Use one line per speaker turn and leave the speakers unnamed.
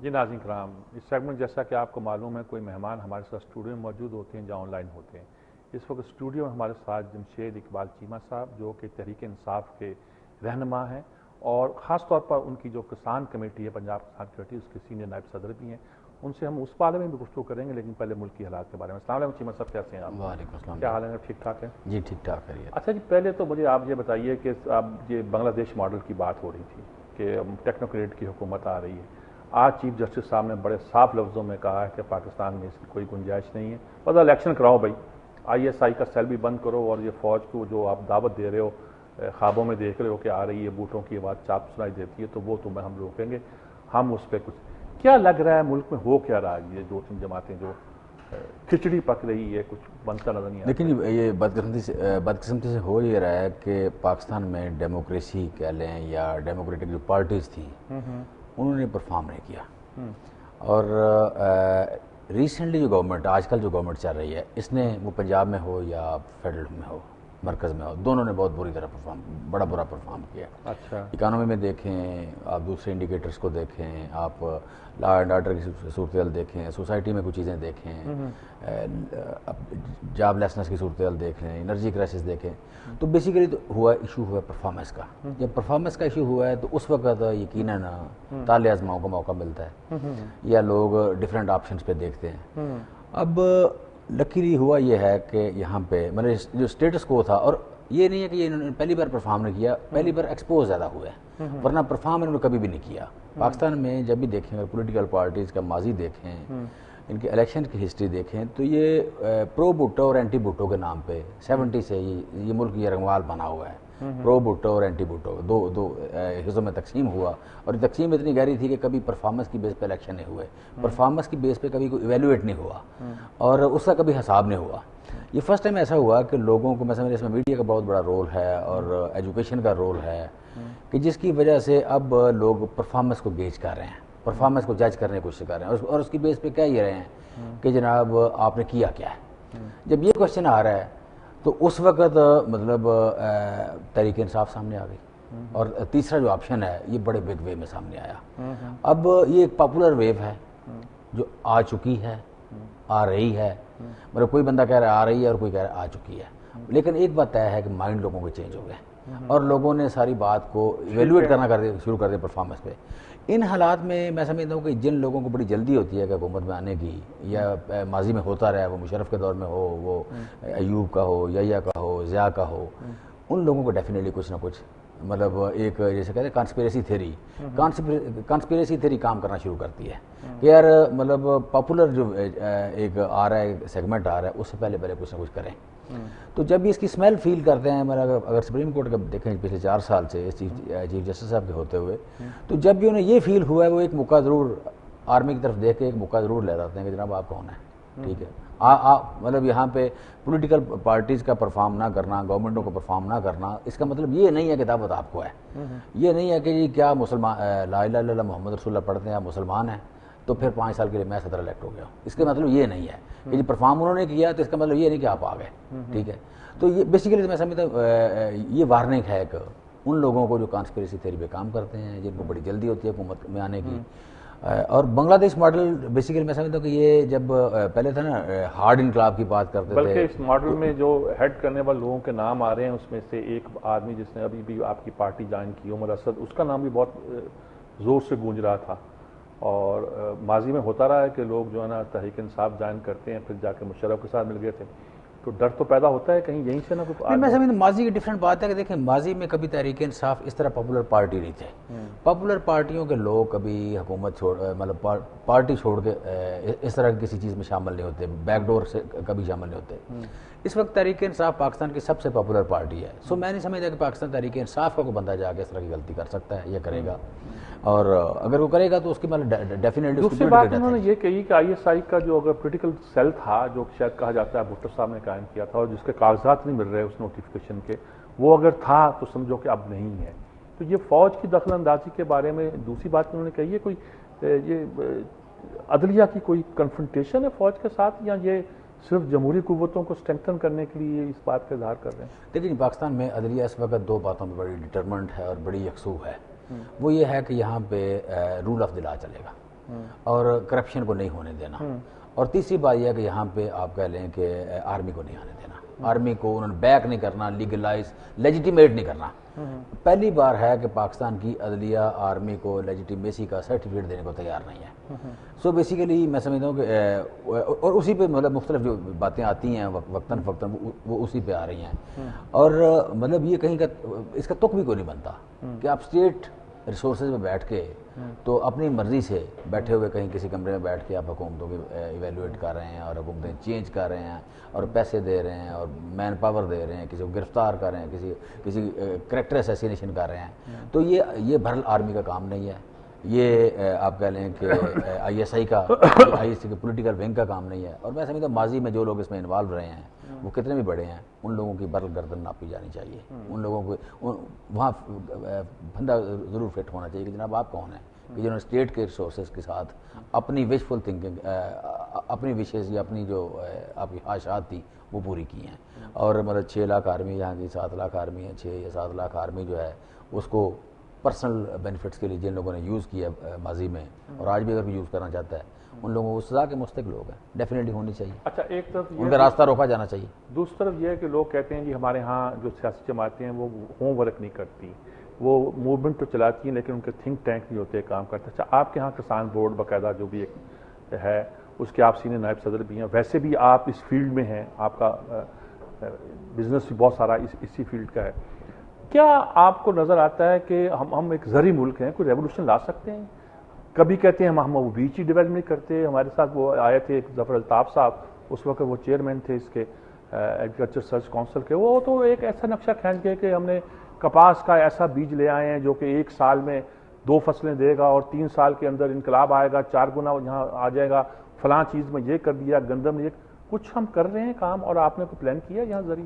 جی ناظرین کرام، اس سیگمنٹ جیسا کہ آپ کو معلوم ہے کوئی مہمان ہمارے ساتھ اسٹوڈیو میں موجود ہوتے ہیں یا آن لائن ہوتے ہیں۔ اس وقت اسٹوڈیو میں ہمارے ساتھ جمشید اقبال چیمہ صاحب جو کہ تحریک انصاف کے رہنما ہیں اور خاص طور پر ان کی جو کسان کمیٹی ہے، پنجاب کسان کمیٹی، اس کے سینئر نائب صدر بھی ہیں۔ ان سے ہم اس بارے میں بھی گفتگو کریں گے، لیکن پہلے ملک کی حالات کے بارے میں۔ السلام علیکم چیمہ صاحب، کیسے ہیں آپ؟
وعلیکم السلام۔
کیا حال ہے؟ ٹھیک ٹھاک ہے؟
جی ٹھیک ٹھاک ہے۔
اچھا جی، پہلے تو مجھے آپ یہ بتائیے کہ اب یہ بنگلہ دیش ماڈل کی بات ہو رہی تھی کہ ٹیکنوکریٹ کی حکومت آ رہی ہے۔ آج چیف جسٹس صاحب نے بڑے صاف لفظوں میں کہا ہے کہ پاکستان میں اس کی کوئی گنجائش نہیں ہے، بس الیکشن کراؤ بھائی، ISI کا سیل بھی بند کرو، اور یہ فوج کو جو آپ دعوت دے رہے ہو، خوابوں میں دیکھ رہے ہو کہ آ رہی ہے، بوٹوں کی آواز چاپ سنائی دیتی ہے، تو وہ تمہیں ہم روکیں گے، ہم اس پہ کچھ کیا لگ رہا ہے ملک میں ہو کیا رہا ہے؟ یہ دو تین جماعتیں جو کھچڑی پک رہی ہے، کچھ بنتا نظر نہیں آتا۔
لیکن یہ بدقسمتی سے ہو یہ رہا ہے کہ پاکستان میں ڈیموکریسی کہہ لیں یا ڈیموکریٹک جو پارٹیز تھیں انہوں نے پرفارم نہیں کیا، اور ریسنٹلی جو گورنمنٹ آج کل جو گورنمنٹ چل رہی ہے، اس نے وہ پنجاب میں ہو یا فیڈرل میں ہو، مرکز میں ہو، دونوں نے بہت بری طرح بڑا برا پرفارم کیا۔
اچھا،
اکانومی میں دیکھیں، آپ دوسرے انڈیکیٹرز کو دیکھیں، آپ لا اینڈ آرڈر کی صورتحال دیکھیں، سوسائٹی میں کچھ چیزیں دیکھیں، جاب لیسنس کی صورتحال دیکھ لیں، انرجی کرائسس دیکھیں، تو بیسیکلی تو ایشو ہوا پرفارمنس کا۔ جب پرفارمنس کا ایشو ہوا ہے تو اس وقت یقیناً تالے آزماؤں کا موقع ملتا ہے یا لوگ ڈفرینٹ آپشنز پہ دیکھتے ہیں۔ اب لکیلی ہوا یہ ہے کہ یہاں پہ مطلب جو اسٹیٹس کو تھا، اور یہ نہیں ہے کہ انہوں نے پہلی بار پرفارم نہیں کیا، پہلی بار ایکسپوز زیادہ ہوا ہے، ورنہ پرفارم انہوں نے کبھی بھی نہیں کیا۔ پاکستان میں جب بھی دیکھیں، اگر پولیٹیکل پارٹیز کا ماضی دیکھیں، ان کے الیکشن کی ہسٹری دیکھیں، تو یہ پرو بھٹو اور اینٹی بھٹو کے نام پہ 70 سے یہ ملک یہ رنگمال بنا ہوا ہے۔ پرو بھٹو اور اینٹی بھٹو دو حصوں میں تقسیم ہوا، اور یہ تقسیم اتنی گہری تھی کہ کبھی پرفارمنس کی بیس پہ الیکشن نہیں ہوئے، پرفارمنس کی بیس پہ کبھی کوئی ایویلویٹ نہیں ہوا، اور اس کا کبھی حساب نہیں ہوا۔ یہ فرسٹ ٹائم ایسا ہوا کہ لوگوں کو، مثلا اس میں میڈیا کا بہت بڑا رول ہے اور ایجوکیشن کا رول ہے، کہ جس کی وجہ سے اب لوگ پرفارمنس کو گیج کر رہے ہیں، پرفارمنس کو جج کرنے کی کوشش کر رہے ہیں، اور اس کی بیس پہ کہہ یہ رہے ہیں کہ جناب آپ نے کیا کیا ہے۔ جب یہ کوشچن آ رہا ہے تو اس وقت مطلب تحریک انصاف سامنے آ گئی، اور تیسرا جو آپشن ہے یہ بڑے بگ وے میں سامنے آیا۔ اب یہ ایک پاپولر ویو ہے جو آ چکی ہے، آ رہی ہے، مطلب کوئی بندہ کہہ رہا ہے آ رہی ہے اور کوئی کہہ رہا ہے آ چکی ہے، لیکن ایک بات طے ہے کہ مائنڈ لوگوں کے چینج ہو گئے، اور لوگوں نے ساری بات کو ایویلویٹ کرنا شروع کر دیا پرفارمنس پہ۔ ان حالات میں میں سمجھتا ہوں کہ جن لوگوں کو بڑی جلدی ہوتی ہے کہ حکومت میں آنے کی، یا ماضی میں ہوتا رہا ہے، وہ مشرف کے دور میں ہو، وہ ایوب کا ہو، یحییٰ کا ہو، ضیاء کا ہو، ان لوگوں کو ڈیفینیٹلی کچھ نہ کچھ مطلب ایک جیسے کہتے ہیں کانسپیریسی تھیوری کام کرنا شروع کرتی ہے کہ یار مطلب پاپولر جو ایک آ رہا ہے، سیگمنٹ آ رہا ہے، اس سے پہلے کچھ نہ کچھ کریں۔ تو جب بھی اس کی اسمیل فیل کرتے ہیں، اگر سپریم کورٹ کا دیکھیں پچھلے 4 سال سے چیف جسٹس صاحب کے ہوتے ہوئے، تو جب بھی انہیں یہ فیل ہوا ہے، وہ ایک موقع ضرور آرمی کی طرف دیکھ کے ایک موقع ضرور لے جاتے ہیں کہ جناب آپ کون ہیں، ٹھیک ہے، مطلب یہاں پہ پولیٹیکل پارٹیز کا پرفارم نہ کرنا، گورنمنٹوں کو پرفارم نہ کرنا، اس کا مطلب یہ نہیں ہے کہ دعوت آپ کو ہے، یہ نہیں ہے کہ جی کیا مسلمان لا الہ الا اللہ محمد رسول اللہ پڑھتے ہیں، آپ مسلمان ہیں تو پھر 5 سال کے لیے میں صدر الیکٹ ہو گیا، اس کا مطلب یہ نہیں ہے کہ جی پرفارم انہوں نے کیا تو اس کا مطلب یہ نہیں کہ آپ آ گئے، ٹھیک ہے۔ تو یہ بیسیکلی میں سمجھتا ہوں یہ وارننگ ہے کہ ان لوگوں کو جو کانسپیریسی تھیوری پہ کام کرتے ہیں، جن کو بڑی جلدی ہوتی ہے حکومت میں آنے کی۔ اور بنگلہ دیش ماڈل بیسیکلی میں سمجھتا ہوں کہ یہ جب پہلے تھا نا ہارڈ انقلاب کی بات کرتے تھے،
بلکہ اس ماڈل میں جو ہیڈ کرنے والے لوگوں کے نام آ رہے ہیں، اس میں سے ایک آدمی جس نے ابھی بھی آپ کی پارٹی جوائن کی، عمر اسد، اس کا نام بھی بہت زور سے گونج رہا تھا، اور ماضی میں ہوتا رہا ہے کہ لوگ جو ہے نا تحریک انصاف جوائن کرتے ہیں، پھر جا کے مشرف کے ساتھ مل گئے تھے، تو ڈر تو پیدا ہوتا ہے کہیں یہیں سے نہ کوئی۔
میں سمجھتا ہوں ماضی کی ڈفرینٹ بات ہے کہ دیکھیں ماضی میں کبھی تحریک انصاف اس طرح پاپولر پارٹی نہیں تھے، پاپولر پارٹیوں کے لوگ کبھی حکومت چھوڑ مطلب پارٹی چھوڑ کے اس طرح کی کسی چیز میں شامل نہیں ہوتے، بیک ڈور سے کبھی شامل نہیں ہوتے۔ اس وقت تحریک انصاف پاکستان کی سب سے پاپولر پارٹی ہے، سو میں نہیں سمجھتا کہ پاکستان تحریک انصاف کا کوئی بندہ جا کے اس طرح کی غلطی کر سکتا ہے یا کرے گا، اور اگر وہ کرے گا تو اس کی مطلب ڈیفینیٹلی۔
دوسری بات انہوں نے یہ کہی کہ ISI کا جو اگر پولیٹیکل سیل تھا، جو شاید کہا جاتا ہے بھٹو صاحب نے قائم کیا تھا، اور جس کے کاغذات نہیں مل رہے اس نوٹیفیکیشن کے، وہ اگر تھا تو سمجھو کہ اب نہیں ہے، تو یہ فوج کی دخل اندازی کے بارے میں دوسری بات انہوں نے کہی ہے، کوئی یہ عدلیہ کی کوئی کنفرنٹیشن ہے فوج کے ساتھ، یا یہ صرف جمہوری قوتوں کو اسٹرینگتھن کرنے کے لیے اس بات کا اظہار کر رہے ہیں؟
دیکھیں پاکستان میں عدلیہ اس وقت 2 باتوں میں بڑی ڈٹرمنٹ ہے اور بڑی یکسو ہے، وہ یہ ہے کہ یہاں پہ رول آف دی لا چلے گا، اور کرپشن کو نہیں ہونے دینا، اور تیسری بات یہ ہے کہ یہاں پہ آپ کہہ لیں کہ آرمی کو نہیں آنے دینا، آرمی کو انہوں نے بیک نہیں کرنا، لیگلائز لیجیٹیمیٹ نہیں کرنا۔ پہلی بار ہے کہ پاکستان کی عدلیہ آرمی کو لیجیٹیمیسی کا سرٹیفکیٹ دینے کو تیار نہیں ہے۔ سو بیسیکلی میں سمجھتا ہوں کہ اور اسی پہ مطلب مختلف جو باتیں آتی ہیں وقتاً فوقتاً وہ اسی پہ آ رہی ہیں، اور مطلب یہ کہیں کا اس کا تک بھی کوئی نہیں بنتا کہ آپ اسٹیٹ ریسورسز میں بیٹھ کے تو اپنی مرضی سے بیٹھے ہوئے کہیں کسی کمرے میں بیٹھ کے آپ حکومتوں کے ایویلویٹ کر رہے ہیں اور حکومتیں چینج کر رہے ہیں اور پیسے دے رہے ہیں اور مین پاور دے رہے ہیں، کسی کو گرفتار کر رہے ہیں، کسی کریکٹر اسیسینیشن کر رہے ہیں، تو یہ بھرل آرمی کا کام نہیں ہے، یہ آپ کہہ لیں کہ آئی ایس آئی کا پولیٹیکل ونگ کا کام نہیں ہے۔ اور میں سمجھتا ہوں ماضی میں جو لوگ اس میں انوالو رہے ہیں وہ کتنے بھی بڑے ہیں، ان لوگوں کی برل گردن ناپی جانی چاہیے، ان لوگوں کو وہاں بندہ ضرور فٹ ہونا چاہیے کہ جناب آپ کون ہیں کہ جنہوں نے اسٹیٹ کے ریسورسز کے ساتھ اپنی وشفل تھنکنگ، اپنی وشیز یا اپنی جو آپ کی خواہشات تھی وہ پوری کی ہیں۔ اور مطلب 6 لاکھ آرمی یہاں کی 7 لاکھ آرمی ہے، 6 یا 7 لاکھ آرمی جو ہے اس کو پرسنل بینیفٹس کے لیے جن لوگوں نے یوز کیا ماضی میں اور آج بھی اگر کوئی یوز کرنا چاہتا ہے، ان لوگوں کو سزا کے مستحق لوگ ہیں، ڈیفینیٹلی ہونی چاہیے۔
اچھا، ایک طرف
ان کا راستہ روکا جانا چاہیے۔
دوسری طرف یہ ہے کہ لوگ کہتے ہیں جی ہمارے ہاں جو سیاسی جماعتیں ہیں وہ ہوم ورک نہیں کرتی، وہ موومنٹ تو چلاتی ہیں لیکن ان کے تھنک ٹینک نہیں ہوتے کام کرتے۔ اچھا، آپ کے ہاں کسان بورڈ باقاعدہ جو بھی ایک ہے اس کے آپ سینئر نائب صدر بھی ہیں، ویسے بھی آپ اس فیلڈ میں ہیں، آپ کا بزنس بھی بہت سارا اسی فیلڈ کا ہے، کیا آپ کو نظر آتا ہے کہ ہم ایک زرعی ملک ہیں، کوئی ریولوشن لا سکتے ہیں؟ کبھی کہتے ہیں ہم وہ بیچ ہی ڈیولپ نہیں کرتے، ہمارے ساتھ وہ آئے تھے ظفر الطاف صاحب، اس وقت وہ چیئرمین تھے اس کے ایگریکلچر ریسرچ کونسل کے، وہ تو ایک ایسا نقشہ کھینچ گئے کہ ہم نے کپاس کا ایسا بیج لے آئے ہیں جو کہ 1 سال میں 2 فصلیں دے گا اور 3 سال کے اندر انقلاب آئے گا، 4 گنا یہاں آ جائے گا، فلاں چیز میں یہ کر دیا، گندم یہ کچھ ہم کر رہے ہیں کام، اور آپ نے کوئی پلان کیا یہاں زرعی؟